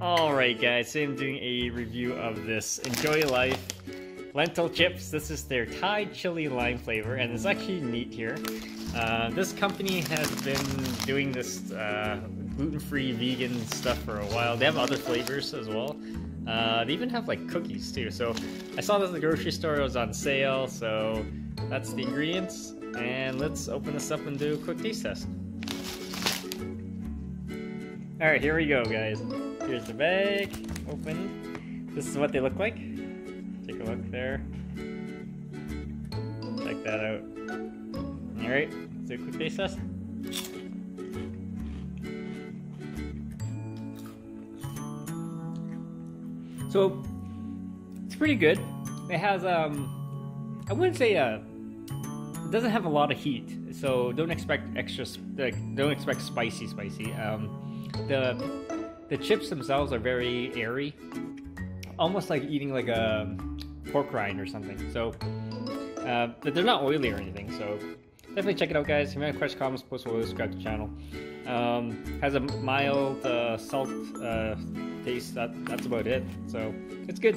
Alright guys, so I'm doing a review of this Enjoy Life lentil chips. This is their Thai chili lime flavor, and it's actually neat here. This company has been doing this gluten-free vegan stuff for a while. They have other flavors as well. They even have like cookies too. So I saw this at the grocery store, it was on sale, so that's the ingredients. And let's open this up and do a quick taste test. Alright, here we go guys. Here's the bag, open. This is what they look like. Take a look there. Check that out. Alright, let's do a quick taste test. So, it's pretty good. It has, I wouldn't say, it doesn't have a lot of heat, so don't expect don't expect spicy. The chips themselves are very airy, almost like eating like a pork rind or something. So, but they're not oily or anything. So definitely check it out, guys. If you have any questions, comments, post below, subscribe to the channel. Has a mild salt taste. That's about it. So it's good.